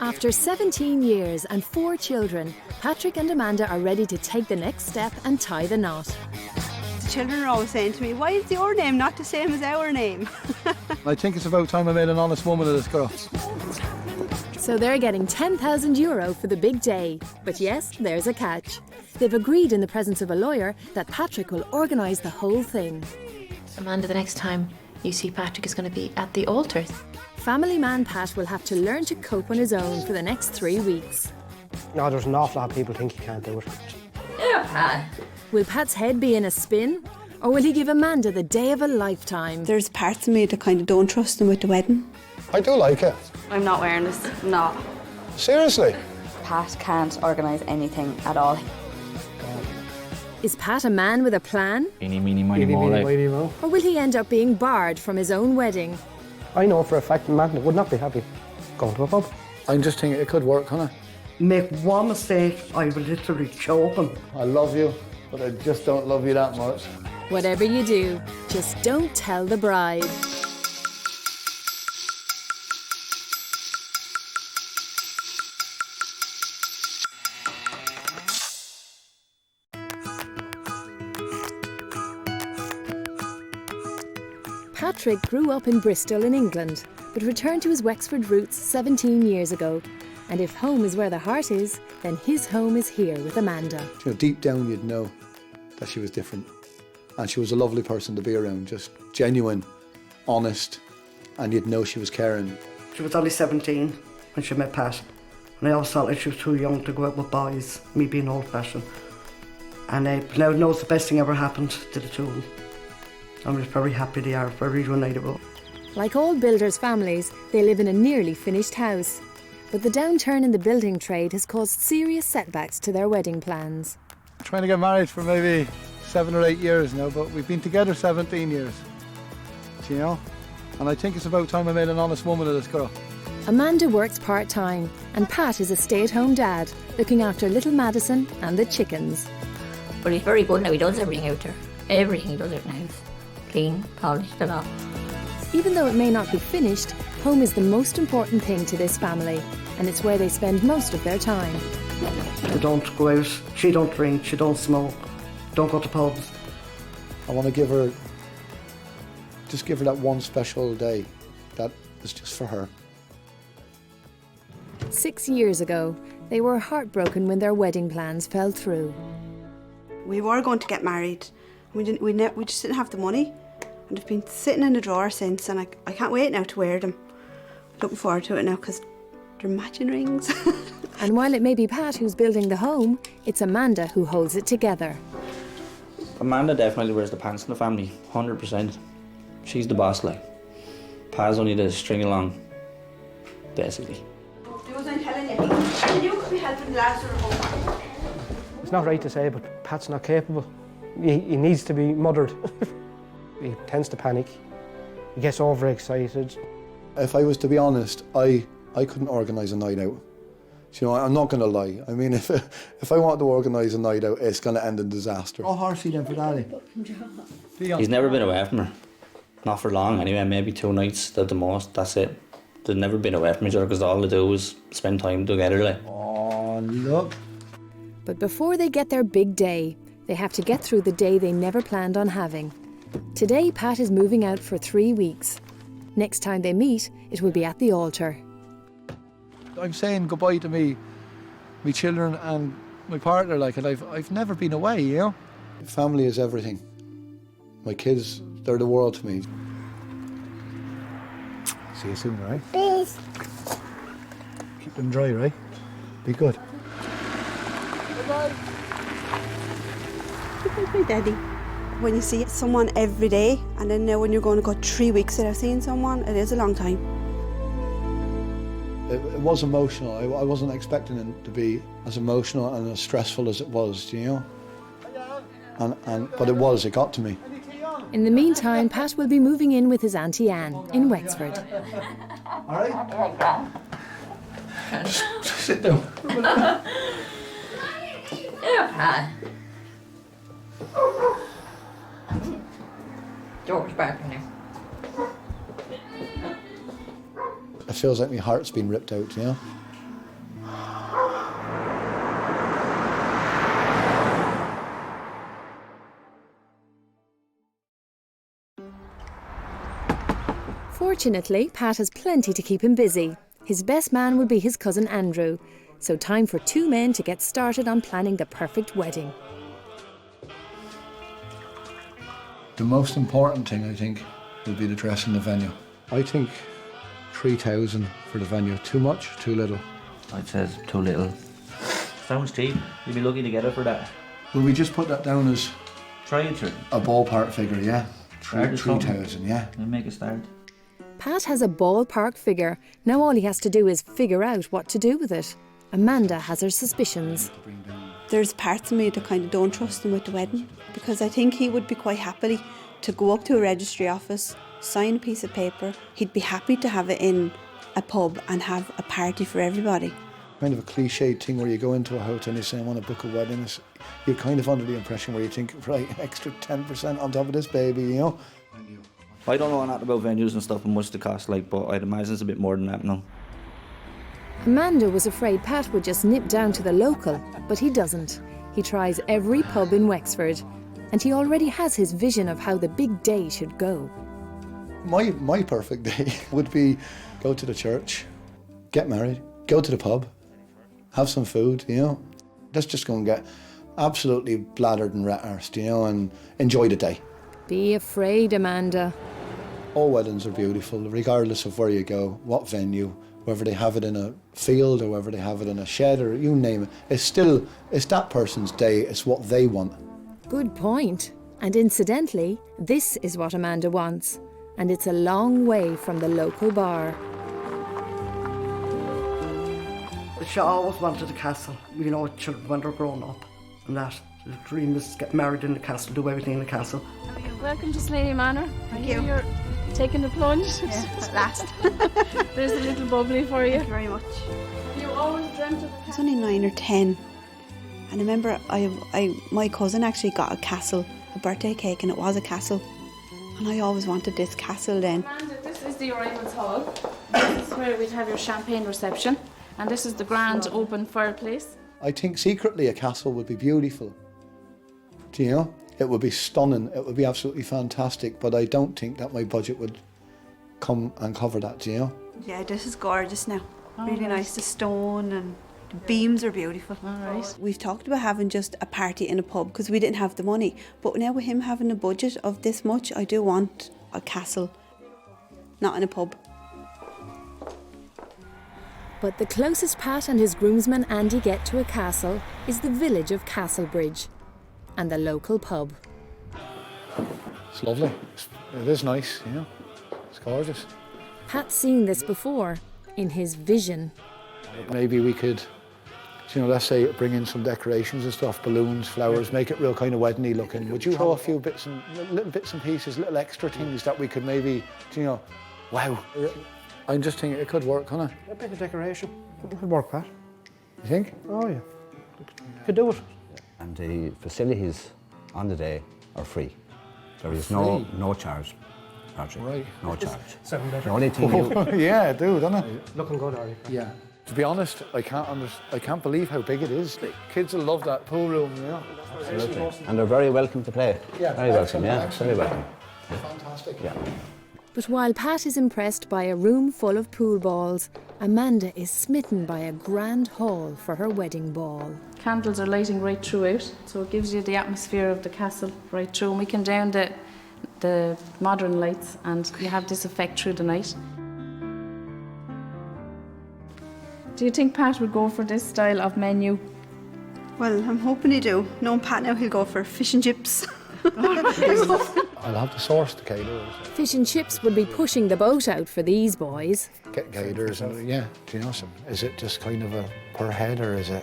After 17 years and 4 children, Patrick and Amanda are ready to take the next step and tie the knot. The children are always saying to me, why is your name not the same as our name? I think it's about time I made an honest woman of this girl. So they're getting €10,000 for the big day. But yes, there's a catch. They've agreed in the presence of a lawyer that Patrick will organise the whole thing. Amanda, the next time you see Patrick is going to be at the altar. Family man Pat will have to learn to cope on his own for the next 3 weeks. No, there's an awful lot of people think he can't do it. Yeah, Pat. Will Pat's head be in a spin? Or will he give Amanda the day of a lifetime? There's parts of me that kind of don't trust him with the wedding. I do like it. I'm not wearing this. No. Seriously? Pat can't organise anything at all. Is Pat a man with a plan? Eeny, meeny, miny, moe, like. Or will he end up being barred from his own wedding? I know for a fact Amanda would not be happy going to a pub. I'm just thinking it could work, can't I? Make one mistake, I will literally choke him. I love you, but I just don't love you that much. Whatever you do, just don't tell the bride. Patrick grew up in Bristol in England, but returned to his Wexford roots 17 years ago. And if home is where the heart is, then his home is here with Amanda. You know, deep down you'd know that she was different. And she was a lovely person to be around, just genuine, honest, and you'd know she was caring. She was only 17 when she met Pat, and I always felt like she was too young to go out with boys, me being old-fashioned. And I now know it's the best thing ever happened to the two of them. I'm just very happy they are, very reunitable. Like all builders' families, they live in a nearly finished house. But the downturn in the building trade has caused serious setbacks to their wedding plans. Trying to get married for maybe 7 or 8 years now, but we've been together 17 years. Do you know? And I think it's about time I made an honest woman of this girl. Amanda works part-time, and Pat is a stay-at-home dad, looking after little Madison and the chickens. But he's very good now. He does everything out there. Everything he does out in the house. Clean, polished and all. Even though it may not be finished, home is the most important thing to this family, and it's where they spend most of their time. They don't go out, she don't drink, she don't smoke, don't go to pubs. I want to give her that one special day that is just for her. 6 years ago, they were heartbroken when their wedding plans fell through. We were going to get married. We just didn't have the money. And they've been sitting in the drawer since, and I can't wait now to wear them. Looking forward to it now because they're matching rings. And while it may be Pat who's building the home, it's Amanda who holds it together. Amanda definitely wears the pants in the family, 100%. She's the boss, like. Pa's only the string along, basically. I'm telling you, you could be helping the lads at home. It's not right to say, but Pat's not capable. He needs to be mothered. He tends to panic. He gets overexcited. If I was to be honest, I couldn't organise a night out. You know, I'm not going to lie. I mean, if I want to organise a night out, it's going to end in disaster. Oh, horsey then for Daddy. He's never been away from her. Not for long anyway, maybe 2 nights at the most, that's it. They've never been away from each other because all they do is spend time together, like. Oh, look. But before they get their big day, they have to get through the day they never planned on having. Today, Pat is moving out for 3 weeks. Next time they meet, it will be at the altar. I'm saying goodbye to me children and my partner, like, and I've never been away, you know? Family is everything. My kids, they're the world to me. See you soon, right? Please. Keep them dry, right? Be good. Bye-bye. Hi, Daddy. When you see someone every day, and then now when you're going to go 3 weeks without seeing someone, it is a long time. It was emotional. I wasn't expecting it to be as emotional and as stressful as it was, do you know? But it got to me. In the meantime, Pat will be moving in with his Auntie Anne in Wexford. All right? Just sit down. Door's barking now. It feels like my heart's been ripped out, you know? Fortunately, Pat has plenty to keep him busy. His best man will be his cousin Andrew, so time for two men to get started on planning the perfect wedding. The most important thing, I think, will be the dress and the venue. I think 3,000 for the venue. Too much, too little? I'd say it's too little. Sounds cheap. You'd be lucky to get it for that. Will we just put that down as Try it, sure. a ballpark figure, yeah? Start at something. 3,000, yeah. We'll make a start. Pat has a ballpark figure. Now all he has to do is figure out what to do with it. Amanda has her suspicions. There's parts of me that kind of don't trust him with the wedding, because I think he would be quite happy to go up to a registry office, sign a piece of paper. He'd be happy to have it in a pub and have a party for everybody. Kind of a cliched thing where you go into a hotel and you say, I want to book a wedding. You're kind of under the impression where you think, right, extra 10% on top of this baby, you know? I don't know a lot about venues and stuff and much the cost like, but I'd imagine it's a bit more than that now. Amanda was afraid Pat would just nip down to the local, but he doesn't. He tries every pub in Wexford, and he already has his vision of how the big day should go. My perfect day would be go to the church, get married, go to the pub, have some food, you know. Let's just go and get absolutely bladdered and rat-arsed, you know, and enjoy the day. Be afraid, Amanda. All weddings are beautiful, regardless of where you go, what venue, whether they have it in a field or whether they have it in a shed or you name it. It's that person's day, it's what they want. Good point. And incidentally, this is what Amanda wants. And it's a long way from the local bar. She always wanted a castle, you know, children when they're grown up. And that, the dream is to get married in the castle, do everything in the castle. Welcome to Slaney Manor. Thank you. You're taking the plunge. Yeah, at last. There's a little bubbly for you. Thank you very much. You always dreamt of a I was only 9 or 10. And I remember my cousin actually got a castle, a birthday cake, and it was a castle. And I always wanted this castle then. Amanda, this is the arrivals hall. This is where we'd have your champagne reception. And this is the grand open fireplace. I think secretly a castle would be beautiful. Do you know? It would be stunning, it would be absolutely fantastic, but I don't think that my budget would come and cover that, do you know? Yeah, this is gorgeous now. Really right. nice, the stone and the beams are beautiful. All right. We've talked about having just a party in a pub because we didn't have the money. But now with him having a budget of this much, I do want a castle, not in a pub. But the closest Pat and his groomsman Andy get to a castle is the village of Castlebridge and the local pub. It's lovely. It is nice, you know. It's gorgeous. Pat's seen this before, in his vision. Maybe we could, you know, let's say bring in some decorations and stuff, balloons, flowers, make it real kind of wedding-y looking. Would you throw a few little bits and pieces, little extra things that we could maybe, you know, wow. I'm just thinking it could work, couldn't it? A bit of decoration. It could work, Pat. You think? Oh, yeah. Could do it. And the facilities on the day are free. There is no charge, Patrick. Right. No charge. Sound better. The only thing you... Yeah, it do, doesn't it? Looking good, are you? Yeah. To be honest, I can't believe how big it is. Like, kids will love that pool room, you know. Absolutely. And they're very welcome to play. Yeah. Very welcome, yeah. Excellent. Very welcome. Fantastic. Yeah. But while Pat is impressed by a room full of pool balls, Amanda is smitten by a grand hall for her wedding ball. Candles are lighting right throughout, so it gives you the atmosphere of the castle right through. And we can down the modern lights, and you have this effect through the night. Do you think Pat would go for this style of menu? Well, I'm hoping he do. Knowing Pat now, he'll go for fish and chips. I'll have to source the caterers. Fish and chips would be pushing the boat out for these boys. Get caterers and yeah, do you know some? Is it just kind of a per head or is it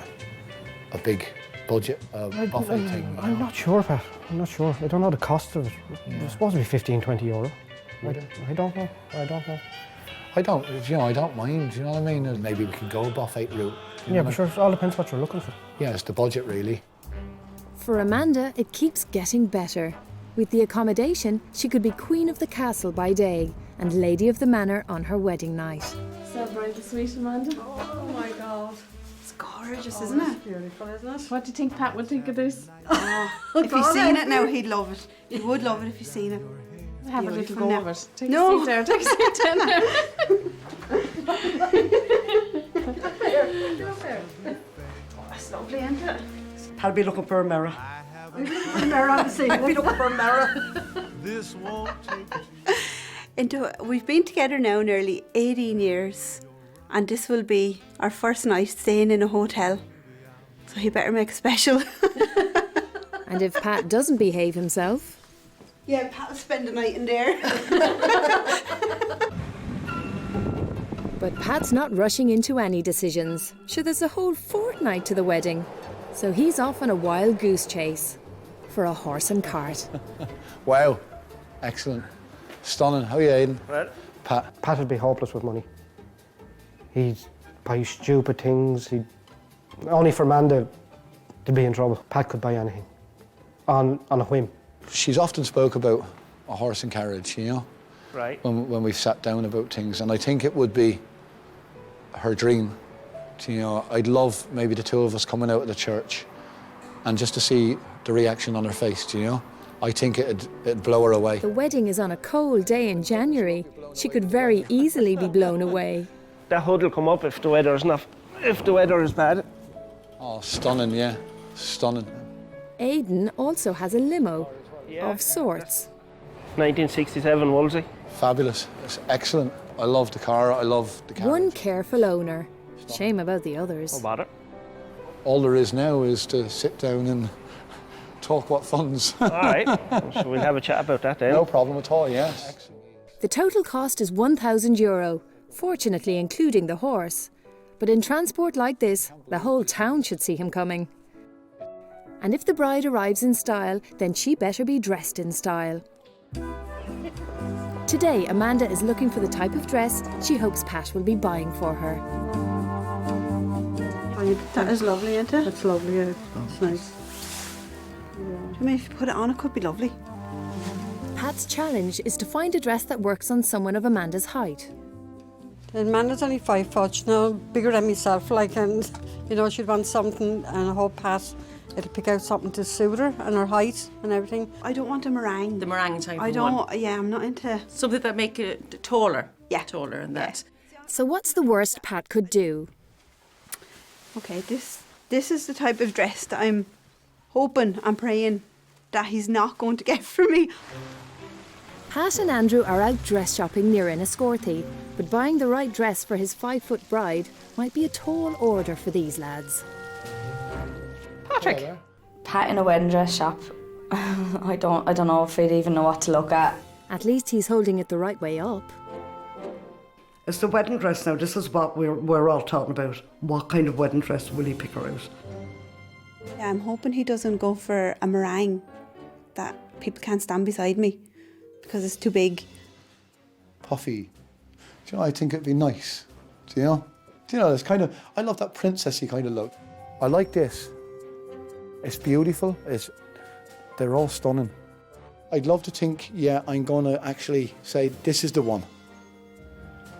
a big budget buffet thing? I'm not sure, Pat. I'm not sure. I don't know the cost of it. It's supposed to be 15, 20 euro. I don't know. I don't mind, you know what I mean? Maybe we could go a buffet route. Yeah, but sure, it all depends what you're looking for. Yeah, it's the budget really. For Amanda, it keeps getting better. With the accommodation, she could be queen of the castle by day and lady of the manor on her wedding night. Celebrate the sweet Amanda. Oh my God. It's gorgeous, isn't it? Beautiful, isn't it? What do you think Pat would think of this? If he's seen it now, he'd love it. He would love it if he's seen it. Have a little Beautiful go now. of it. Take No. a seat there, take a seat down there. That's lovely, isn't it? I'll be looking for a mirror. I'll be looking for a mirror. We've been together now nearly 18 years, and this will be our first night staying in a hotel. So he better make it special. And if Pat doesn't behave himself, Yeah, Pat will spend the night in there. but Pat's not rushing into any decisions. Sure, there's a whole fortnight to the wedding. So he's off on a wild goose chase for a horse and cart. Wow, excellent. Stunning. How are you, Aidan? Right. Pat. Pat would be hopeless with money. He'd buy stupid things. Only for Amanda to be in trouble. Pat could buy anything on a whim. She's often spoke about a horse and carriage, you know, Right. when we've sat down about things, and I think it would be her dream. You know, I'd love maybe the two of us coming out of the church and just to see the reaction on her face, you know. I think it'd blow her away. The wedding is on a cold day in January. She could very easily be blown away. That hood will come up if the weather is bad. Oh, stunning, yeah, stunning. Aidan also has a limo of sorts. 1967 Wolsey. Fabulous, it's excellent. I love the car, I love the carriage. One careful owner. Shame about the others. No bother. All there is now is to sit down and talk what funds. All right. So we'll have a chat about that then. No problem at all, yes. The total cost is €1,000, fortunately including the horse. But in transport like this, the whole town should see him coming. And if the bride arrives in style, then she better be dressed in style. Today, Amanda is looking for the type of dress she hopes Pat will be buying for her. That is lovely, isn't it? That's lovely, yeah. That's nice. I mean, if you put it on, it could be lovely. Pat's challenge is to find a dress that works on someone of Amanda's height. And Amanda's only 5 foot, you know, bigger than myself, like, and, you know, she'd want something, and I hope Pat, it'll pick out something to suit her and her height and everything. I don't want a meringue. The meringue type I of don't, one. yeah, I'm not into... Something that make it taller. Yeah. Taller and that. So what's the worst Pat could do? Okay, this is the type of dress that I'm hoping and praying that he's not going to get for me. Pat and Andrew are out dress shopping near Enniscorthy, but buying the right dress for his 5-foot bride might be a tall order for these lads. Patrick. Pat in a wedding dress shop. I don't know if he'd even know what to look at. At least he's holding it the right way up. It's the wedding dress now. This is what we're all talking about. What kind of wedding dress will he pick her out? Yeah, I'm hoping he doesn't go for a meringue that people can't stand beside me because it's too big. Puffy. Do you know, I think it'd be nice. Do you know? It's kind of, I love that princessy kind of look. I like this. It's beautiful. They're all stunning. I'd love to think, yeah, I'm going to actually say, this is the one.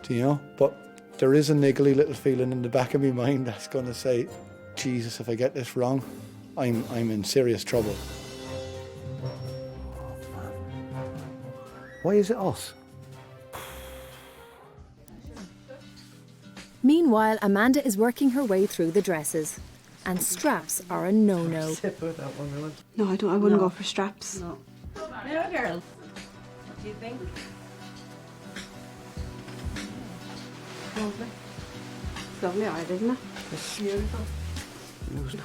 Do you know? But there is a niggly little feeling in the back of my mind that's going to say, Jesus, if I get this wrong, I'm in serious trouble. Why is it us? Meanwhile, Amanda is working her way through the dresses. And straps are a no-no. No, I wouldn't go for straps. No. Now, girl. What do you think? Lovely. It's lovely art, isn't it? It's beautiful.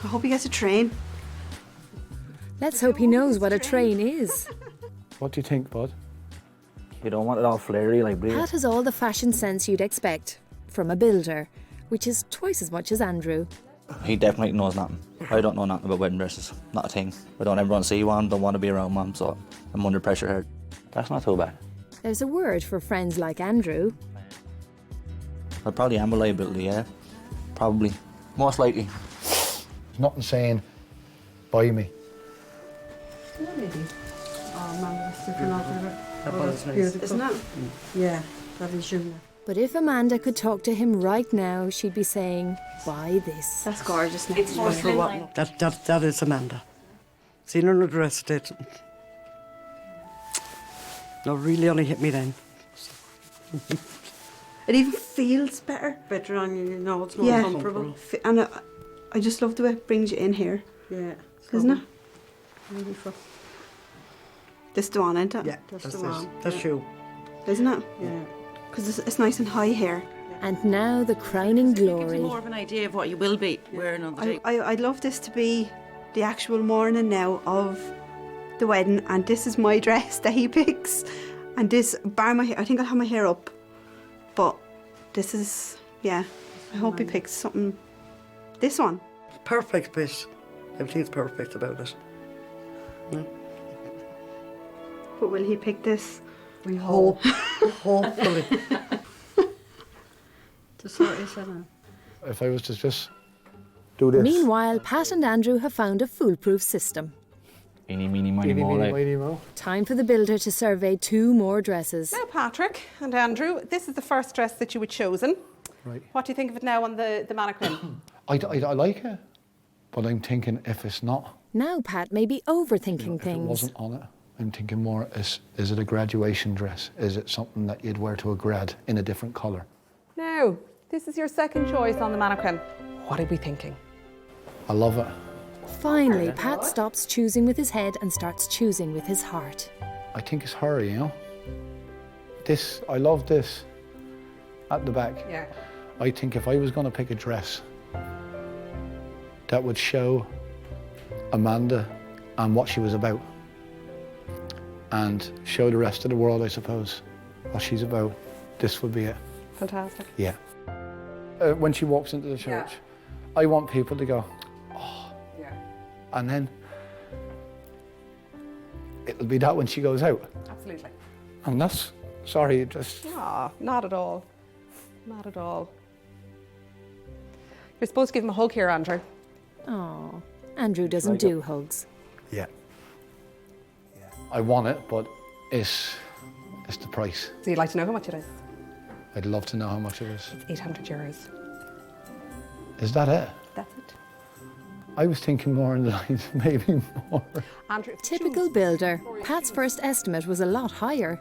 I hope he gets a train. Let's hope he knows what a train is. What do you think, bud? You don't want it all flary like Bria. Pat has all the fashion sense you'd expect from a builder, which is twice as much as Andrew. He definitely knows nothing. I don't know nothing about wedding dresses. Not a thing. I don't ever want to see one, don't want to be around one, so I'm under pressure here. That's not too bad. There's a word for friends like Andrew. I probably am a liability, yeah. Probably. Most likely. There's nothing saying, buy me. No, maybe. Oh man, that's different altogether. That Oh, one that's is nice. beautiful. Isn't it? Yeah, that is you. But if Amanda could talk to him right now, she'd be saying, buy this. That's gorgeous. Now. It's porcelain line. That is Amanda. Seen her in the dress did. No, really only hit me then. It even feels better. Better on you, know, it's more Yeah. comfortable. And I just love the way it brings you in here, Yeah. isn't it? Beautiful. This the one, isn't it? Yeah, That's that's the it. one. That's you. Isn't it? Yeah. Because it's nice and high here. And now the crowning It gives glory. you more of an idea of what you will be wearing on the day. I'd love this to be the actual morning now of the wedding, and this is my dress that he picks. And this, bar my hair, I think I'll have my hair up. But this is, yeah, I hope he picks something. This one. Perfect bit. Everything's perfect about it. But will he pick this? We hope. Hopefully. To sort this out. If I was to just do this. Meanwhile, Pat and Andrew have found a foolproof system. Eeny, meeny, miny, moe, like. Time for the builder to survey 2 more dresses. Now, Patrick and Andrew, this is the first dress that you were chosen. Right. What do you think of it now on the mannequin? I like it, but I'm thinking if it's not, Now Pat may be overthinking if it things. wasn't on it, I'm thinking more, is it a graduation dress? Is it something that you'd wear to a grad in a different colour? Now, this is your second choice on the mannequin. What are we thinking? I love it. Finally, Pat stops choosing with his head and starts choosing with his heart. I think it's her, you know. This, I love this at the back. Yeah. I think if I was going to pick a dress that would show Amanda and what she was about, and show the rest of the world, I suppose, what she's about, this would be it. Fantastic. Yeah. When she walks into the church, I want people to go, oh. Yeah. And then it'll be that when she goes out. Absolutely. And that's, sorry, just... Ah, not at all. Not at all. You're supposed to give him a hug here, Andrew. Oh, Andrew doesn't do hugs. Yeah. I want it, but it's the price. So you'd like to know how much it is? I'd love to know how much it is. It's €800. Is that it? That's it. I was thinking more in the lines, maybe more. Andrew, Typical builder. Pat's first estimate was a lot higher.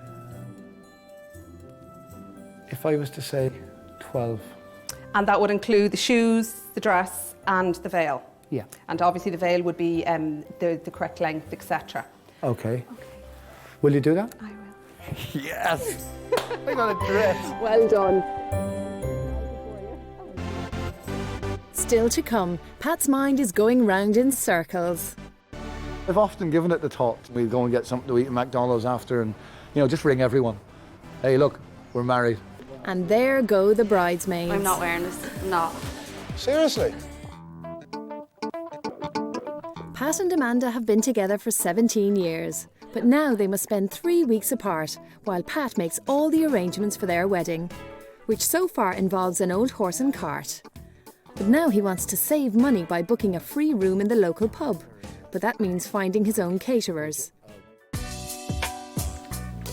If I was to say 12. And that would include the shoes, the dress, and the veil. Yeah. And obviously the veil would be the correct length, etc. Okay. Will you do that? I will. Yes! I got a dress. Well done. Still to come, Pat's mind is going round in circles. I've often given it the thought. We'd go and get something to eat at McDonald's after and, you know, just ring everyone. Hey, look, we're married. And there go the bridesmaids. I'm not wearing this. I'm not. Seriously? Pat and Amanda have been together for 17 years, but now they must spend 3 weeks apart while Pat makes all the arrangements for their wedding, which so far involves an old horse and cart. But now he wants to save money by booking a free room in the local pub, but that means finding his own caterers.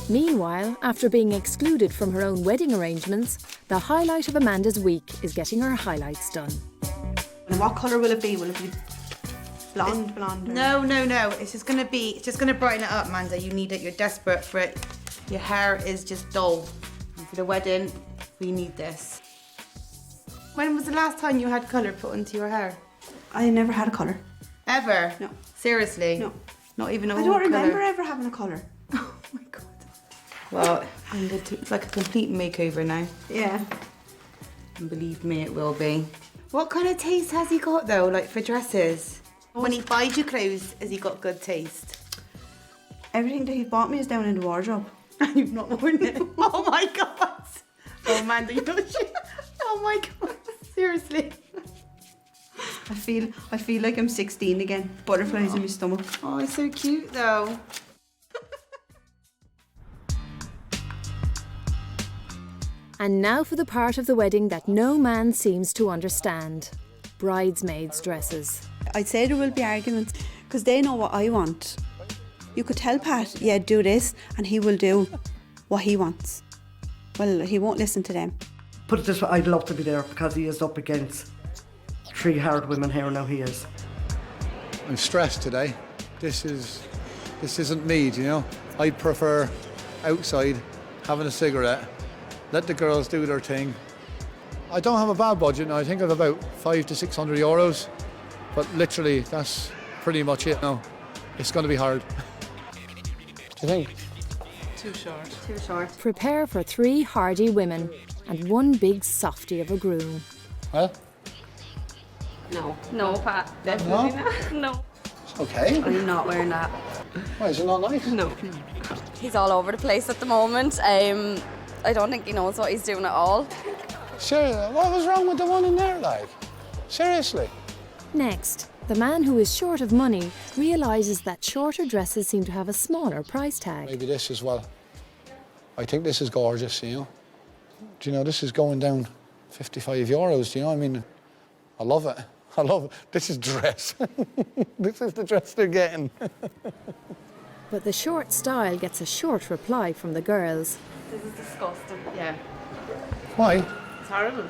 Meanwhile, after being excluded from her own wedding arrangements, the highlight of Amanda's week is getting her highlights done. And what colour will it be? Will it be blonde? Or... No. It's just gonna brighten it up, Amanda. You need it. You're desperate for it. Your hair is just dull. And for the wedding, we need this. When was the last time you had colour put into your hair? I never had a colour. Ever? No. Seriously? No. Not even a I don't remember ever having a colour. Oh my god. Well, it's like a complete makeover now. Yeah. And believe me, it will be. What kind of taste has he got though, like for dresses? When he buys you clothes, has he got good taste? Everything that he bought me is down in the wardrobe. And you've not worn it? Oh my god. Oh Amanda, you know shit. Oh my god. Seriously. I feel like I'm 16 again. Butterflies in my stomach. Oh, it's so cute though. And now for the part of the wedding that no man seems to understand. Bridesmaids' dresses. I'd say there will be arguments because they know what I want You could tell Pat, yeah, do this, and he will do what he wants. Well, he won't listen to them. Put it this way, I'd love to be there because he is up against 3 hard women here now, he is. I'm stressed today. This isn't me, do you know? I'd prefer outside, having a cigarette, let the girls do their thing. I don't have a bad budget now. I think I've about 500 to 600 euros, but literally that's pretty much it now. It's going to be hard. Do you think? Too short. Too short. Prepare for 3 hardy women and 1 big softie of a groom. Well? No. No, Pat. Definitely not. No. It's okay. I'm not wearing that. Why, is it not nice? No. He's all over the place at the moment. I don't think he knows what he's doing at all. Seriously, what was wrong with the one in there, like? Seriously? Next, the man who is short of money realises that shorter dresses seem to have a smaller price tag. Maybe this as well. I think this is gorgeous, you know? Do you know, this is going down 55 euros, do you know? I mean, I love it. I love it. This is dress. This is the dress they're getting. But the short style gets a short reply from the girls. This is disgusting. Yeah. Why? It's horrible.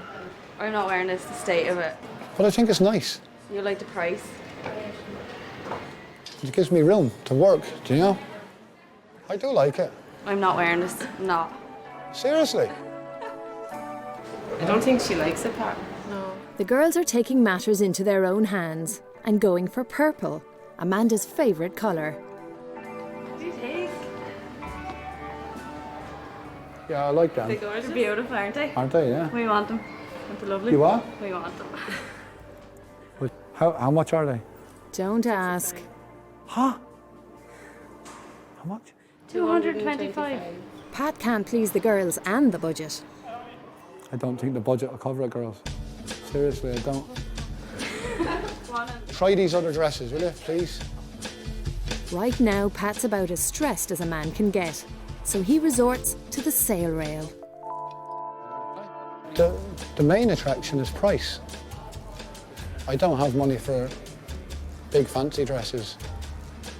I'm not wearing this, the state of it. But I think it's nice. You like the price? It gives me room to work, do you know? I do like it. I'm not wearing this. No. Seriously? I don't think she likes it, Pat. No. The girls are taking matters into their own hands and going for purple, Amanda's favourite colour. What do you think? Yeah, I like them. They're beautiful, aren't they? Aren't they, yeah? We want them. Aren't they lovely? You what? We want them. How much are they? Don't ask. Huh? How much? 225. Pat can't please the girls and the budget. I don't think the budget will cover it, girls. Seriously, I don't. Try these other dresses, will you, please? Right now, Pat's about as stressed as a man can get, so he resorts to the sale rail. The main attraction is price. I don't have money for big fancy dresses.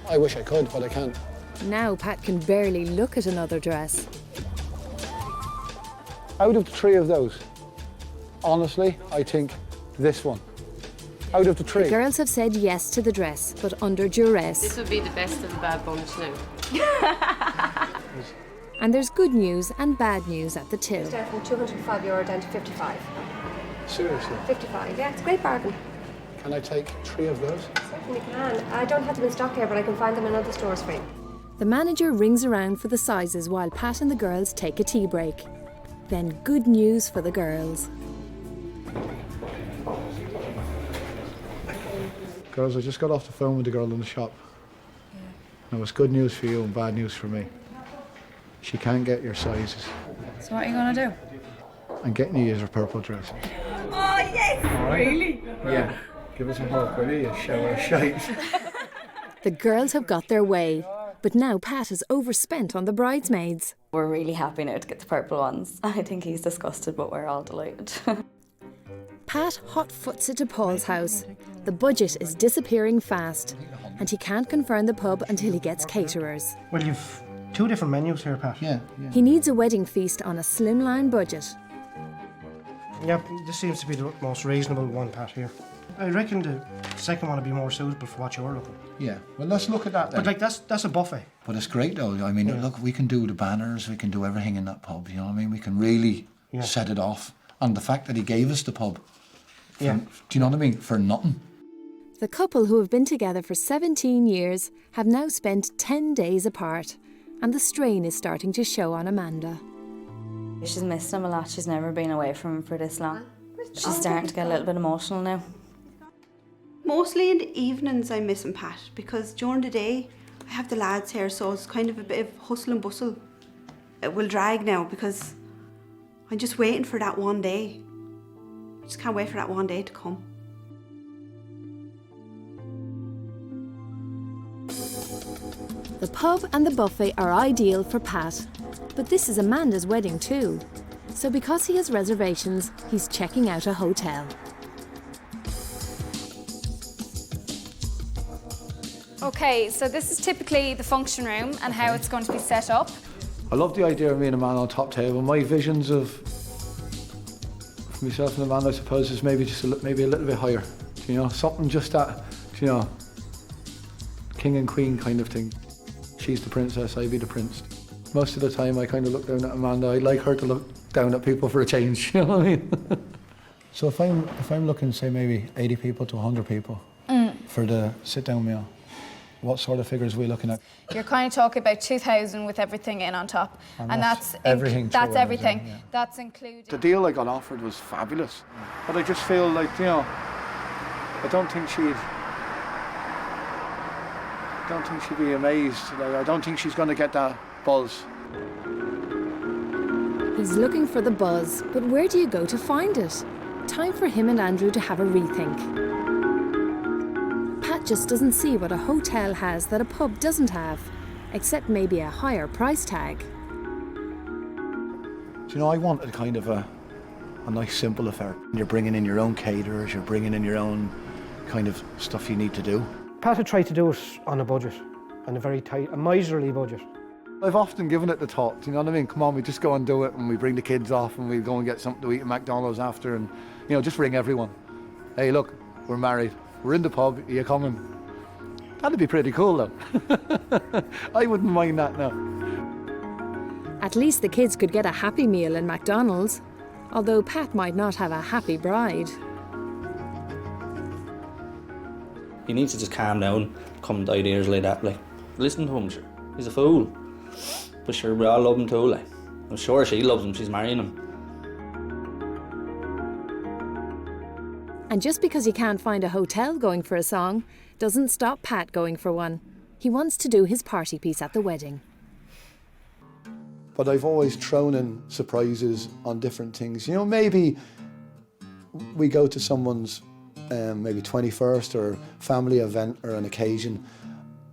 I wish I could, but I can't. Now Pat can barely look at another dress. Out of the 3 of those, honestly, I think this one. Out of the 3. The girls have said yes to the dress, but under duress. This would be the best of the bad bunch now. And there's good news and bad news at the till. It's down from €205 down to 55. Seriously? 55, yeah, it's a great bargain. Can I take 3 of those? Certainly can. I don't have them in stock here, but I can find them in other stores for you. The manager rings around for the sizes while Pat and the girls take a tea break. Then good news for the girls. Girls, I just got off the phone with the girl in the shop. And it was good news for you and bad news for me. She can't get your sizes. So what are you going to do? I'm getting you your purple dress. Oh, yes! All right? Really? Yeah. Give us a hug, will you, shower of shite. The girls have got their way, but now Pat is overspent on the bridesmaids. We're really happy now to get the purple ones. I think he's disgusted, but we're all delighted. Pat hot-foots it to Paul's house. The budget is disappearing fast, and he can't confirm the pub until he gets caterers. Well, you've 2 different menus here, Pat. Yeah. He needs a wedding feast on a slimline budget. Yeah, this seems to be the most reasonable one, Pat, here. I reckon the second one would be more suitable for what you're looking. Yeah, well, let's look at that then. But like, that's a buffet. But it's great though. I mean, look, we can do the banners, we can do everything in that pub, you know what I mean? We can really set it off. And the fact that he gave us the pub, do you know what I mean? For nothing. The couple, who have been together for 17 years, have now spent 10 days apart, and the strain is starting to show on Amanda. She's missing him a lot. She's never been away from him for this long. She's starting to get a little bit emotional now. Mostly in the evenings I miss him, Pat, because during the day I have the lads here, so it's kind of a bit of hustle and bustle. It will drag now because I'm just waiting for that one day. I just can't wait for that one day to come. The pub and the buffet are ideal for Pat, but this is Amanda's wedding too. So because he has reservations, he's checking out a hotel. Okay, so this is typically the function room and how it's going to be set up. I love the idea of me and Amanda on top table. My visions of myself and Amanda, I suppose, is maybe just maybe a little bit higher. You know, something just that, you know, king and queen kind of thing. She's the princess, I be the prince. Most of the time I kind of look down at Amanda. I'd like her to look down at people for a change, you know what I mean? So if I'm looking, say, maybe 80 people to 100 people for the sit-down meal, what sort of figures are we looking at? You're kind of talking about 2,000 with everything in on top. And that's everything. That's everything. Yeah. That's included. The deal I got offered was fabulous. But I just feel like, you know, I don't think she'd be amazed. Like, I don't think she's going to get that buzz. He's looking for the buzz, but where do you go to find it? Time for him and Andrew to have a rethink. Pat just doesn't see what a hotel has that a pub doesn't have, except maybe a higher price tag. Do you know, I wanted kind of a nice simple affair. You're bringing in your own caterers, you're bringing in your own kind of stuff you need to do. Pat had tried to do it on a budget, on a very tight, a miserly budget. I've often given it the thought, do you know what I mean? Come on, we just go and do it, and we bring the kids off, and we go and get something to eat at McDonald's after, and, you know, just ring everyone. Hey, look, we're married. We're in the pub, are you coming? That'd be pretty cool, though. I wouldn't mind that now. At least the kids could get a happy meal in McDonald's, although Pat might not have a happy bride. He needs to just calm down, come with ideas like that. Like, listen to him, sure. He's a fool. But sure, we all love him too, like. I'm sure she loves him, she's marrying him. And just because he can't find a hotel going for a song, doesn't stop Pat going for one. He wants to do his party piece at the wedding. But I've always thrown in surprises on different things. You know, maybe we go to someone's maybe 21st or family event or an occasion.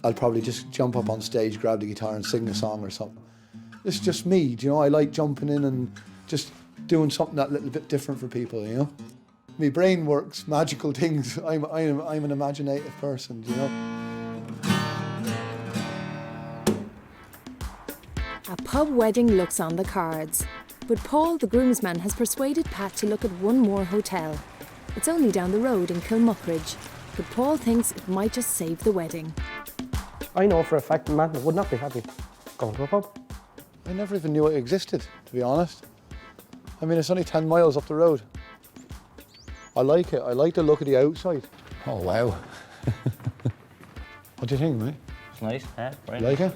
I'll probably just jump up on stage, grab the guitar and sing a song or something. It's just me, do you know, I like jumping in and just doing something that little bit different for people, you know. My brain works magical things. I'm an imaginative person, you know. A pub wedding looks on the cards, but Paul, the groomsman, has persuaded Pat to look at one more hotel. It's only down the road in Kilmuckridge, but Paul thinks it might just save the wedding. I know for a fact Amanda would not be happy going to a pub. I never even knew it existed, to be honest. I mean, it's only 10 miles up the road. I like it. I like the look of the outside. Oh, wow. What do you think, mate? It's nice, yeah, right. Like it?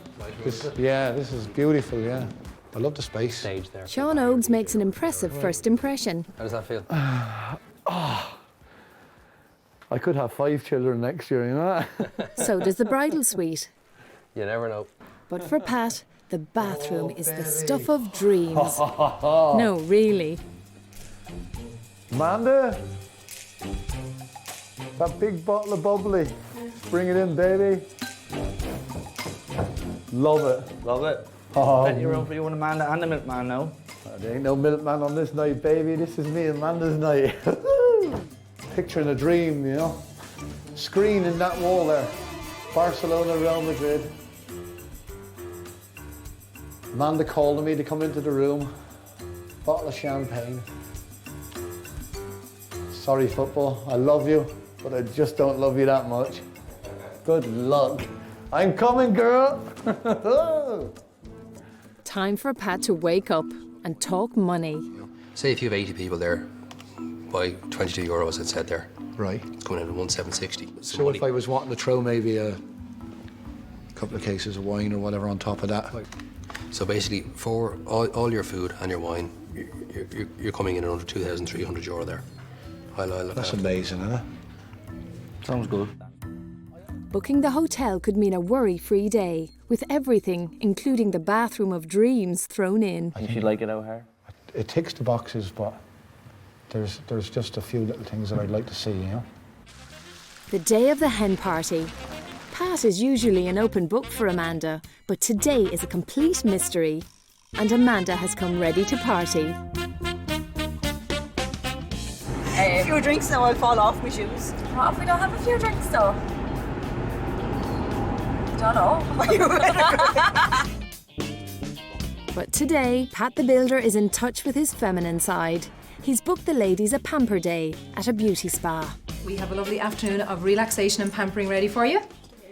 Yeah, this is beautiful, yeah. I love the space. Stage there. Sean Oakes makes an impressive first impression. How does that feel? I could have 5 children next year, you know. So does the bridal suite. You never know. But for Pat, the bathroom is the stuff of dreams. No, really. Amanda, that big bottle of bubbly. Bring it in, baby. Love it. Love it. Oh, Plenty of room for you and Amanda and the milkman now. There ain't no milkman on this night, baby. This is me and Amanda's night. Picturing a dream, you know. Screen in that wall there. Barcelona, Real Madrid. Amanda called me to come into the room. Bottle of champagne. Sorry, football. I love you, but I just don't love you that much. Good luck. I'm coming, girl. Time for Pat to wake up and talk money. Say if you have 80 people there, buy €22, it said there. Right. It's coming in at 1,760. So if I was wanting to throw maybe a couple of cases of wine or whatever on top of that. So basically, for all your food and your wine, you're coming in at under €2,300 there. That's amazing, isn't it? Sounds good. Booking the hotel could mean a worry-free day, with everything, including the bathroom of dreams, thrown in. You should like it out here. It ticks the boxes, but there's just a few little things that I'd like to see, you know? The day of the hen party. Pat is usually an open book for Amanda, but today is a complete mystery. And Amanda has come ready to party. A few drinks now, I'll fall off my shoes. What if we don't have a few drinks though? don't know. But today, Pat the Builder is in touch with his feminine side. He's booked the ladies a pamper day at a beauty spa. We have a lovely afternoon of relaxation and pampering ready for you.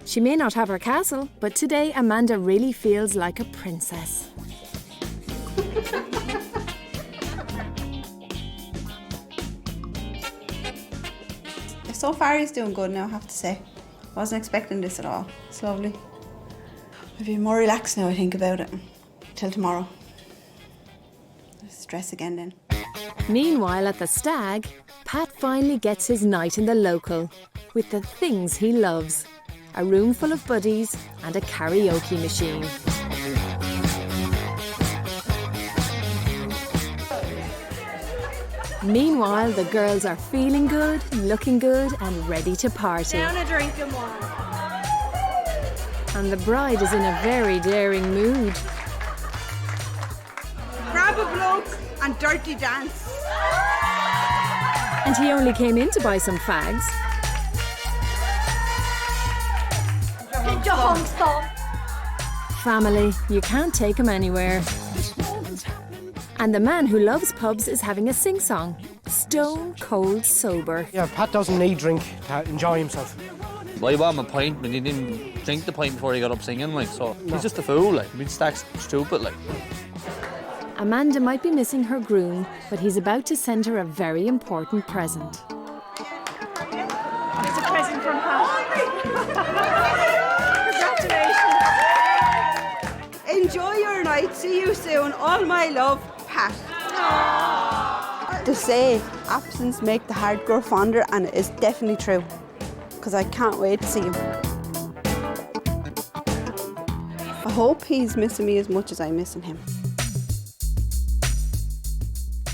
She may not have her castle, but today Amanda really feels like a princess. So far he's doing good now, I have to say. Wasn't expecting this at all. It's lovely. I've been more relaxed now, I think, about it. Till tomorrow. Stress again then. Meanwhile, at the stag, Pat finally gets his night in the local with the things he loves. A room full of buddies and a karaoke machine. Meanwhile, the girls are feeling good, looking good and ready to party. Down a drink and one. And the bride is in a very daring mood. Grab a bloke and dirty dance. And he only came in to buy some fags. Get your hunks off. Family, you can't take him anywhere. And the man who loves pubs is having a sing-song. Stone cold sober. Yeah, Pat doesn't need drink to enjoy himself. Well, he bought him a pint, but he didn't drink the pint before he got up singing, like, so he's just a fool, like, he's stacks stupid, like. Amanda might be missing her groom, but he's about to send her a very important present. It's a present from Pat. Congratulations. Enjoy your night. See you soon. All my love, Pat. To say absence make the heart grow fonder, and it is definitely true. Because I can't wait to see him. I hope he's missing me as much as I'm missing him.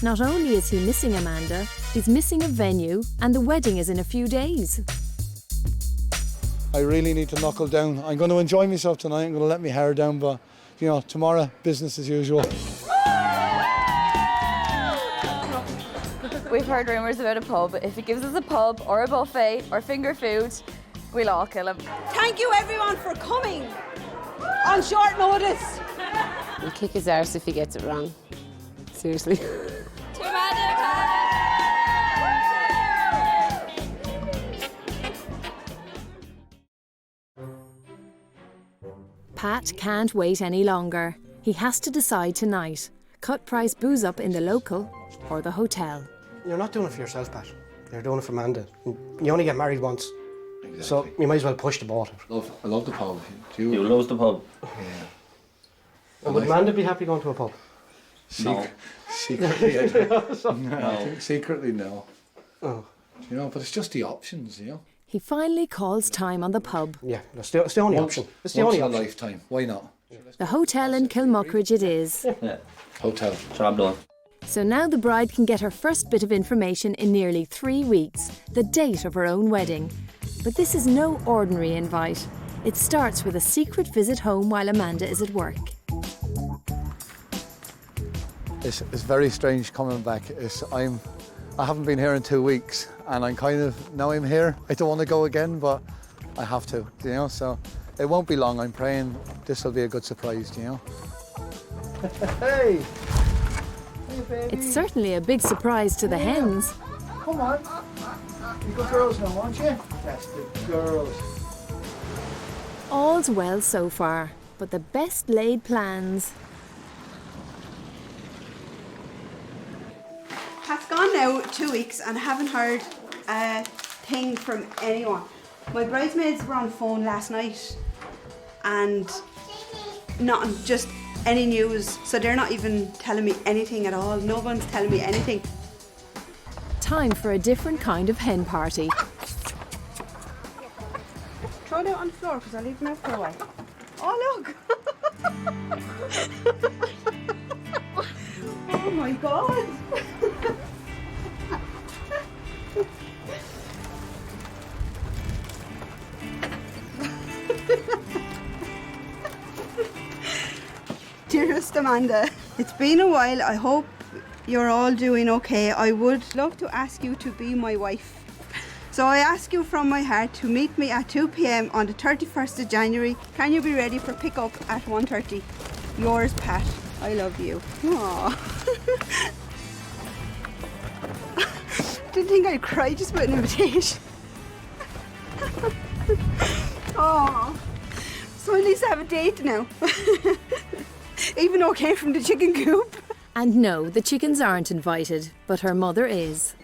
Not only is he missing Amanda, he's missing a venue, and the wedding is in a few days. I really need to knuckle down. I'm going to enjoy myself tonight. I'm going to let my hair down, but, you know, tomorrow, business as usual. We've heard rumours about a pub. If it gives us a pub or a buffet or finger food, we'll all kill him. Thank you everyone for coming on short notice. We'll kick his arse if he gets it wrong. Seriously. Pat can't wait any longer. He has to decide tonight. Cut price booze up in the local or the hotel. You're not doing it for yourself, Pat. You're doing it for Amanda. You only get married once. Exactly. So you might as well push the boat. I love the pub. You loves the pub. Yeah. And would Amanda be happy going to a pub? No. Secretly, I No. think secretly, no. Oh. You know, but it's just the options, you know. He finally calls time on the pub. Yeah, it's the only option. It's the Once only in a option. lifetime. Why not? The hotel in Kilmuckridge it is. Yeah. Hotel. Job done. So now the bride can get her first bit of information in nearly 3 weeks, the date of her own wedding. But this is no ordinary invite. It starts with a secret visit home while Amanda is at work. It's very strange coming back. I haven't been here in 2 weeks, and I'm kind of, now I'm here. I don't want to go again, but I have to, you know, so it won't be long. I'm praying this will be a good surprise, you know. Hey! It's certainly a big surprise to the hens. Come on. You good girls now, aren't you? That's the girls. All's well so far, but the best laid plans. Pat's gone now 2 weeks and I haven't heard a thing from anyone. My bridesmaids were on the phone last night and nothing, just any news. So they're not even telling me anything at all. No one's telling me anything. Time for a different kind of hen party. Throw it out on the floor because I'll leave them out for a while. Oh, look. Oh my God. Dearest Amanda, it's been a while. I hope you're all doing okay. I would love to ask you to be my wife. So I ask you from my heart to meet me at 2 p.m. on the 31st of January. Can you be ready for pick-up at 1:30? Yours, Pat. I love you. Aww. Didn't think I'd cry just about an invitation. Oh, so at least I have a date now. Even though it came from the chicken coop. And no, the chickens aren't invited, but her mother is.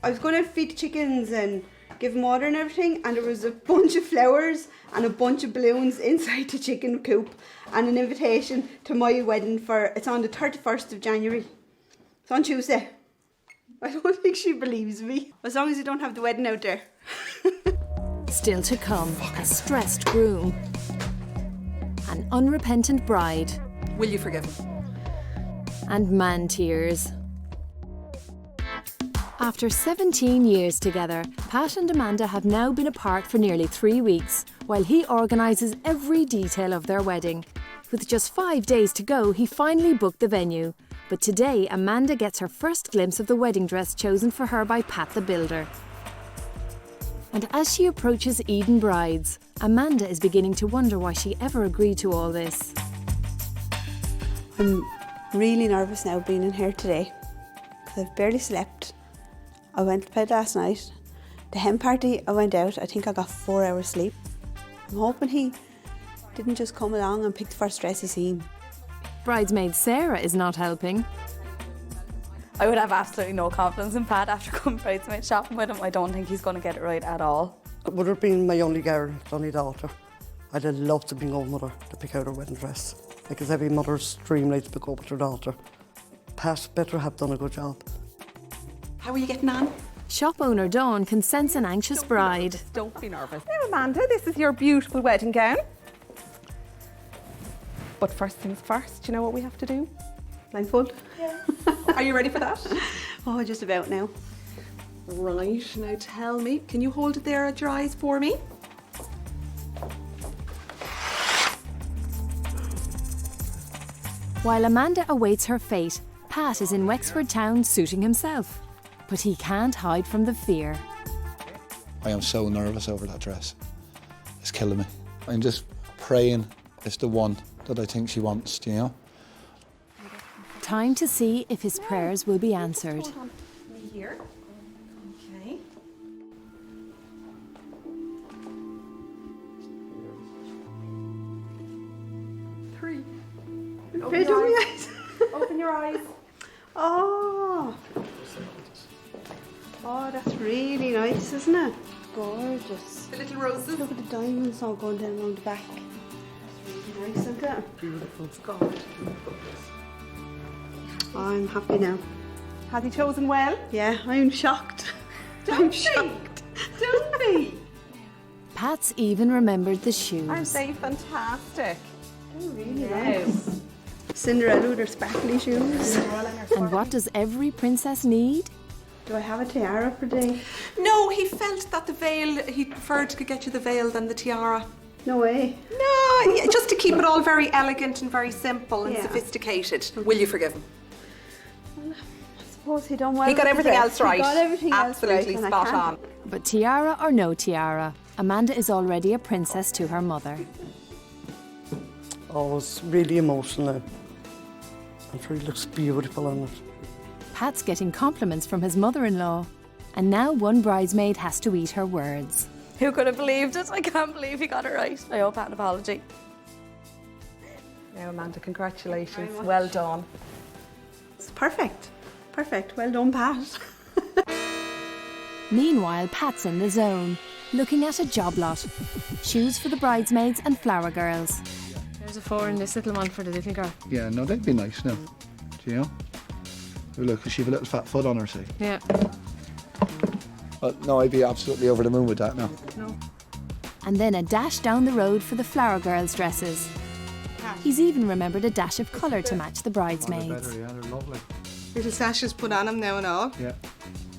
I was going to feed the chickens and give them water and everything, and there was a bunch of flowers and a bunch of balloons inside the chicken coop and an invitation to my wedding it's on the 31st of January. It's on Tuesday. I don't think she believes me. As long as you don't have the wedding out there. Still to come, a stressed groom. An unrepentant bride. Will you forgive him? And man tears. After 17 years together, Pat and Amanda have now been apart for nearly 3 weeks, while he organises every detail of their wedding. With just 5 days to go, he finally booked the venue. But today, Amanda gets her first glimpse of the wedding dress chosen for her by Pat the builder. And as she approaches Eden Brides, Amanda is beginning to wonder why she ever agreed to all this. I'm really nervous now being in here today because I've barely slept. I went to bed last night. The hen party, I went out. I think I got 4 hours sleep. I'm hoping he didn't just come along and pick the first dress he seen. Bridesmaid Sarah is not helping. I would have absolutely no confidence in Pat after coming bridesmaid shopping with him. I don't think he's going to get it right at all. It would have been my only girl, only daughter. I'd have loved to be old mother to pick out her wedding dress. Because every mother's dream like to pick up with her daughter. Pat better have done a good job. How are you getting on? Shop owner Dawn can sense an anxious bride. Don't be nervous. Now, Amanda, this is your beautiful wedding gown. But first things first, do you know what we have to do? Blindfold? Yeah. Are you ready for that? Oh, just about now. Right, now tell me, can you hold it there at your eyes for me? While Amanda awaits her fate, Pat is in Wexford town suiting himself. But he can't hide from the fear. I am so nervous over that dress. It's killing me. I'm just praying it's the one that I think she wants, do you know? Time to see if his prayers will be answered. Hold on. Me here. Okay. Three. Open your eyes. Open your eyes. Oh. Oh, that's really nice, isn't it? Gorgeous. The little roses. Look at the diamonds all going down around the back. That's really nice, isn't it? Beautiful. God. I'm happy now. Has he chosen well? Yeah, I'm shocked. I'm shocked. Don't be. Pat's even remembered the shoes. Aren't they fantastic? Oh, really nice. Cinderella with her sparkly shoes. And what does every princess need? Do I have a tiara for day? No, he felt that the veil, he preferred to get you the veil than the tiara. No way. No, yeah, just to keep it all very elegant and very simple and Yeah. sophisticated. Will you forgive him? I suppose he done well. He got with the everything dress. else right. He got everything Absolutely else right. and I spot can't- on. But tiara or no tiara, Amanda is already a princess to her mother. Oh, it's really emotional. It really looks beautiful on it. Pat's getting compliments from his mother-in-law. And now one bridesmaid has to eat her words. Who could have believed it? I can't believe he got it right. I owe Pat an apology. Now, Amanda, congratulations. Well done. It's perfect. Perfect. Well done, Pat. Meanwhile, Pat's in the zone, looking at a job lot. Shoes for the bridesmaids and flower girls. There's a 4 and this little one for the little girl. Yeah, no, they'd be nice now. Do you know? Oh, look, she have a little fat foot on her, see? Yeah. No, I'd be absolutely over the moon with that now. No. And then a dash down the road for the flower girls' dresses. He's even remembered a dash of colour to match the bridesmaids. Yeah, they're lovely. Little sashes put on them now and all. Yeah.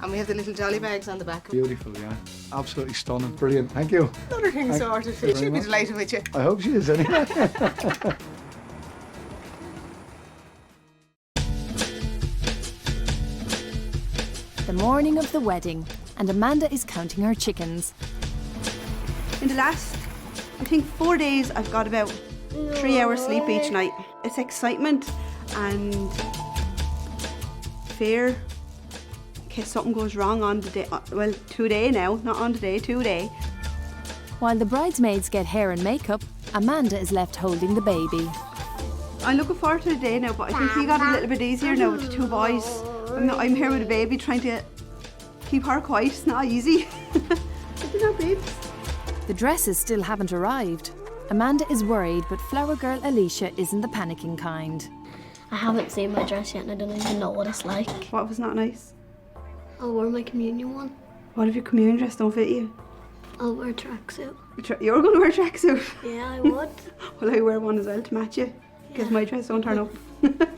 And we have the little jolly bags on the back. Beautiful, yeah. Absolutely stunning. Brilliant. Thank you. Another thing Thank sorted. you She'll very be much. delighted with you. I hope she is anyway. The morning of the wedding, and Amanda is counting her chickens. In the last, I think 4 days, I've got about 3 hours sleep each night. It's excitement and fear in case something goes wrong on the day, well, today now, not on the day, today. While the bridesmaids get hair and makeup, Amanda is left holding the baby. I'm looking forward to the day now, but I think he got a little bit easier now with the 2 boys. I'm here with a baby trying to keep her quiet. It's not easy. Isn't that, babes? The dresses still haven't arrived. Amanda is worried, but flower girl Alicia isn't the panicking kind. I haven't seen my dress yet and I don't even know what it's like. What was not nice? I'll wear my communion one. What if your communion dress don't fit you? I'll wear a tracksuit. You're going to wear a tracksuit? Yeah, I would. Well, I wear one as well to match you, because my dress don't turn up.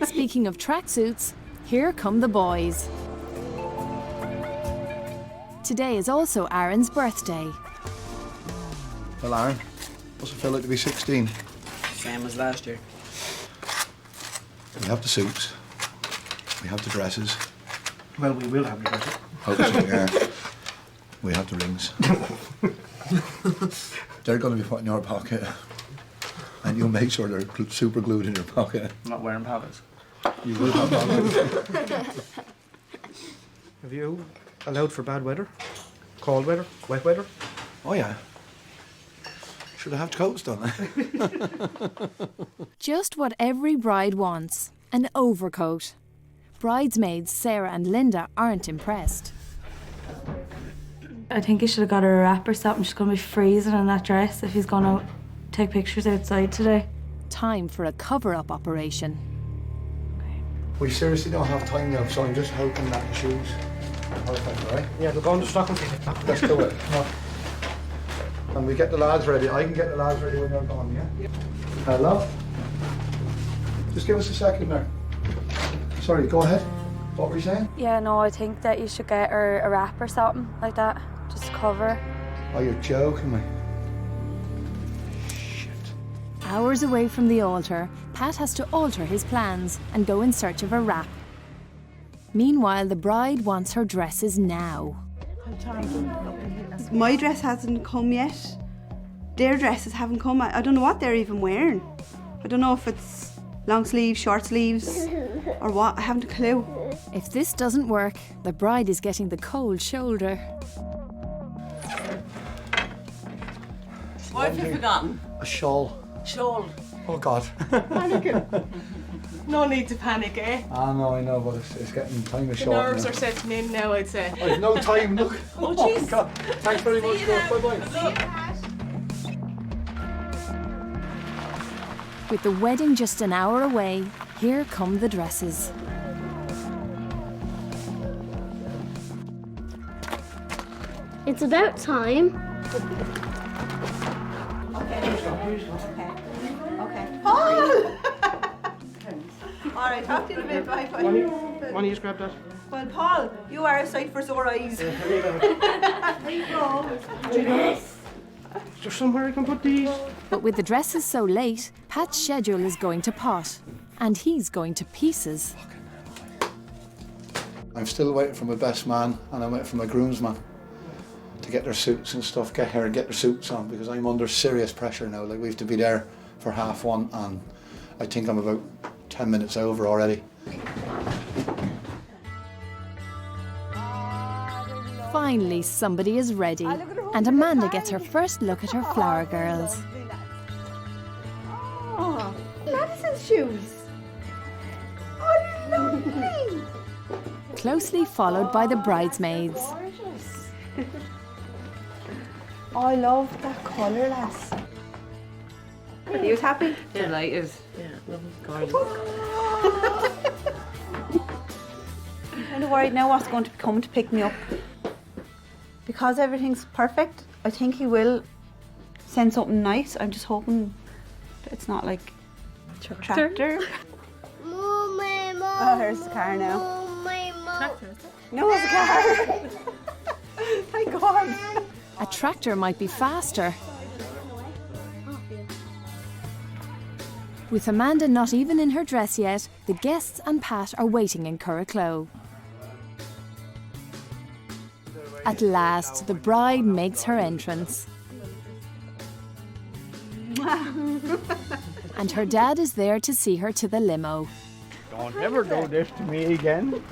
Speaking of tracksuits, here come the boys. Today is also Aaron's birthday. Well, Aaron, what's it feel like to be 16? Same as last year. We have the suits. We have the dresses. Well, we will have the dresses. Hopefully, yeah. We have the rings. They're going to be put in your pocket. And you'll make sure they're super glued in your pocket. I'm not wearing pockets. You will have pockets. Have you allowed for bad weather? Cold weather? Wet weather? Oh, yeah. Should I have coats done? Just what every bride wants, an overcoat. Bridesmaids Sarah and Linda aren't impressed. I think he should have got her a wrap or something. She's going to be freezing in that dress if he's going to take pictures outside today. Time for a cover-up operation. We seriously don't have time now, so I'm just hoping that the shoes are perfect, right? Yeah, they'll go on the stocking feet. Let's do it. Come on. And we get the lads ready. I can get the lads ready when they're gone, yeah? Hello? Just give us a second there. Sorry, go ahead. What were you saying? Yeah, no, I think that you should get her a wrap or something like that. Just to cover. Oh, you're joking me. Hours away from the altar, Pat has to alter his plans and go in search of a wrap. Meanwhile, the bride wants her dresses now. My dress hasn't come yet. Their dresses haven't come. I don't know what they're even wearing. I don't know if it's long sleeves, short sleeves, or what. I haven't a clue. If this doesn't work, the bride is getting the cold shoulder. What have you forgotten? A shawl. Shawl. Oh, God. Panicking. No need to panic, eh? Ah, no, I know, but it's getting time is The short nerves now. are setting in now, I'd say. I have no time, look. Oh, jeez. God. Thanks very much, girls. Bye-bye. With the wedding just an hour away, here come the dresses. It's about time. Okay. Paul! All right, talk to you in a bit. Bye-bye. Why don't you just grab that? Well, Paul, you are a sight for sore eyes. There you go. Is there somewhere I can put these? But with the dresses so late, Pat's schedule is going to pot. And he's going to pieces. I'm still waiting for my best man and I'm waiting for my groomsman to get their suits and stuff, get here and get their suits on, because I'm under serious pressure now. Like, we have to be there for 1:30 and I think I'm about 10 minutes over already. Finally, somebody is ready, and Amanda gets her first look at her flower girls. Oh, Madison's shoes. Oh, lovely. Closely followed by the bridesmaids. Oh, I love that colour, lass. Are you happy? Delighted. Yeah, lovely. I'm kind of worried now what's going to come to pick me up. Because everything's perfect, I think he will send something nice. I'm just hoping that it's not like tractor. Oh, there's the car now. No, it's a car. Thank God. A tractor might be faster. With Amanda not even in her dress yet, the guests and Pat are waiting in Curracloe. At last, the bride makes her entrance. And her dad is there to see her to the limo. Don't ever do this to me again.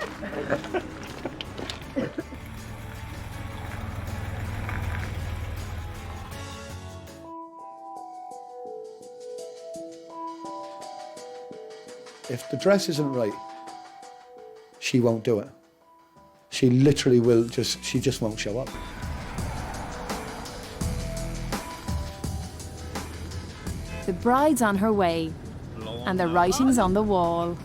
If the dress isn't right, she won't do it. She literally will she just won't show up. The bride's on her way, and the writing's on the wall.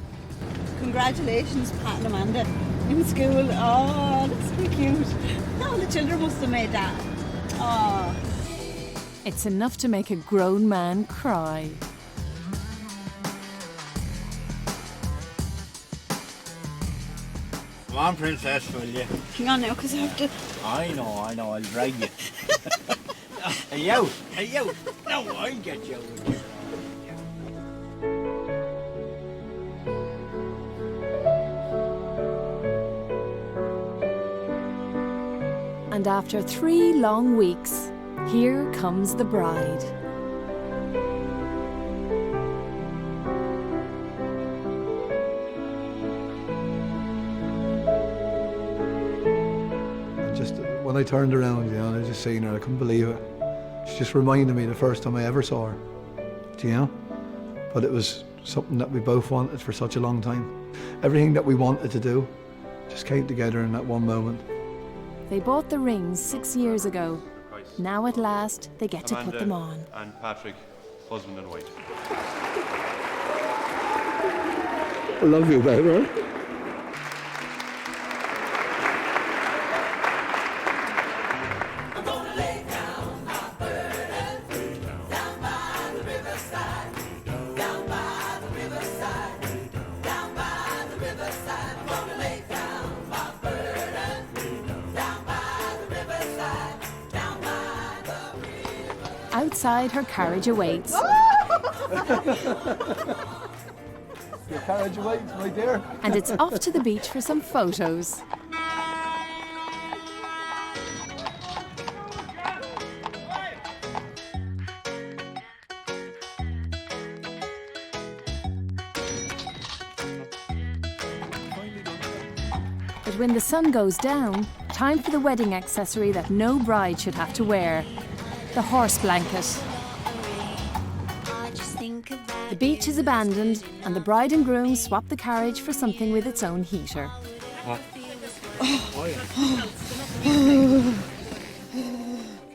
Congratulations, Pat and Amanda, in school. Oh, that's so cute. Oh, the children must have made that. Oh. It's enough to make a grown man cry. Come on, princess, will you? Hang on now, because I have to... I know, I'll drag you. Are you out? Are you out? No, I'll get you out. And after 3 long weeks, here comes the bride. When I turned around, you know, and I just seen her, I couldn't believe it. She just reminded me the first time I ever saw her, do you know? But it was something that we both wanted for such a long time. Everything that we wanted to do just came together in that one moment. They bought the rings 6 years ago. Now at last, they get to put them on. And Patrick, husband and wife. I love you, baby. Outside, her carriage awaits. Your carriage awaits, my dear. And it's off to the beach for some photos. But when the sun goes down, time for the wedding accessory that no bride should have to wear. The horse blanket. The beach is abandoned and the bride and groom swap the carriage for something with its own heater. I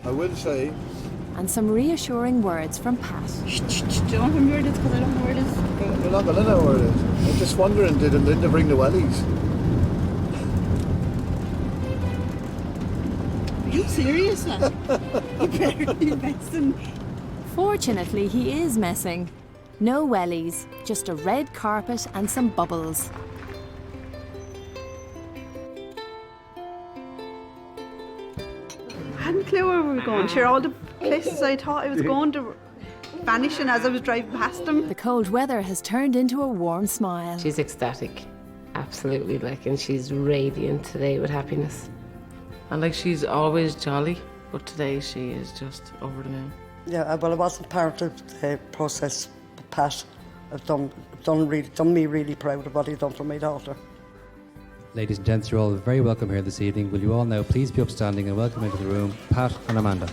will say. And some reassuring words from Pat. Don't remember this because I don't know where it is. You're not going to know where it is. I'm just wondering, did Linda bring the wellies? Are you serious now? You better be messing. Fortunately, he is messing. No wellies, just a red carpet and some bubbles. I hadn't a clue where we were going. Sure, all the places I thought I was going to vanishing as I was driving past them. The cold weather has turned into a warm smile. She's ecstatic, absolutely, and she's radiant today with happiness. And she's always jolly, but today she is just over the moon. Yeah, well, I wasn't part of the process, but Pat has done me really proud of what he's done for my daughter. Ladies and gents, you're all very welcome here this evening. Will you all now please be upstanding and welcome into the room Pat and Amanda.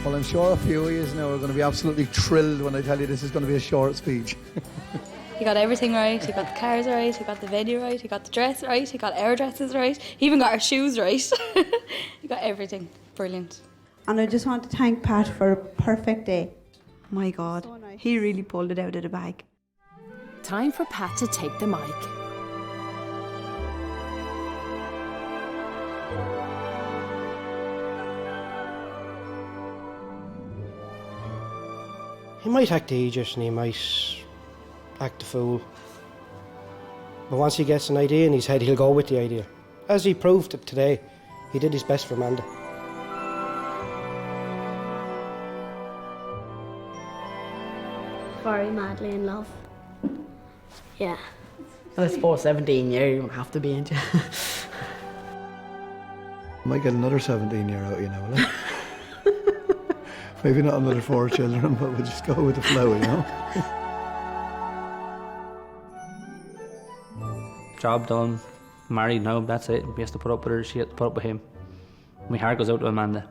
Well, I'm sure a few of you now are going to be absolutely thrilled when I tell you this is going to be a short speech. He got everything right. He got the cars right, he got the venue right, he got the dress right, he got our dresses right, he even got our shoes right. He got everything. Brilliant. And I just want to thank Pat for a perfect day. My God, so nice. He really pulled it out of the bag. Time for Pat to take the mic. He might act the idiot and he might act the fool. But once he gets an idea in his head, he'll go with the idea. As he proved it today, he did his best for Amanda. madly in love. Yeah. I suppose 17 years you have to be into. Might get another 17-year out, you know, like. Maybe not another 4 children, but we'll just go with the flow, you know. Job done, married now, that's it. He has to put up with her, she has to put up with him. My heart goes out to Amanda.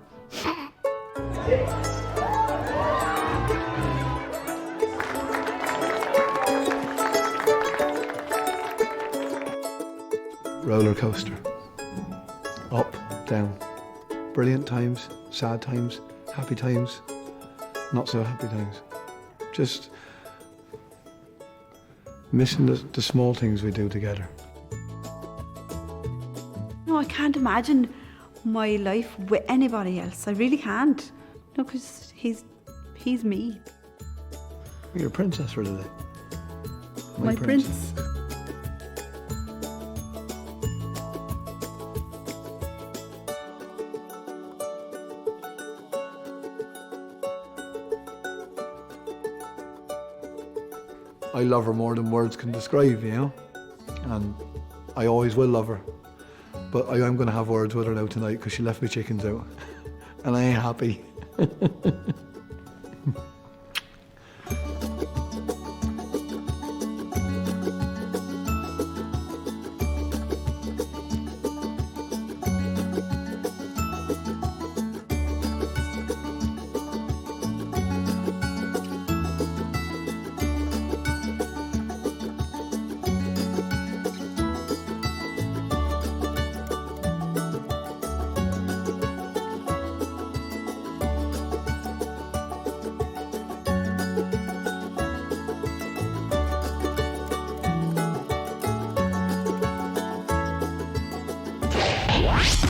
Roller coaster. Up, down. Brilliant times, sad times, happy times, not so happy times. Just missing the small things we do together. No, I can't imagine my life with anybody else. I really can't. No, because he's me. You're a princess for today. My prince. I love her more than words can describe, you know, and I always will love her. But I am going to have words with her now tonight because she left me chickens out, and I ain't happy.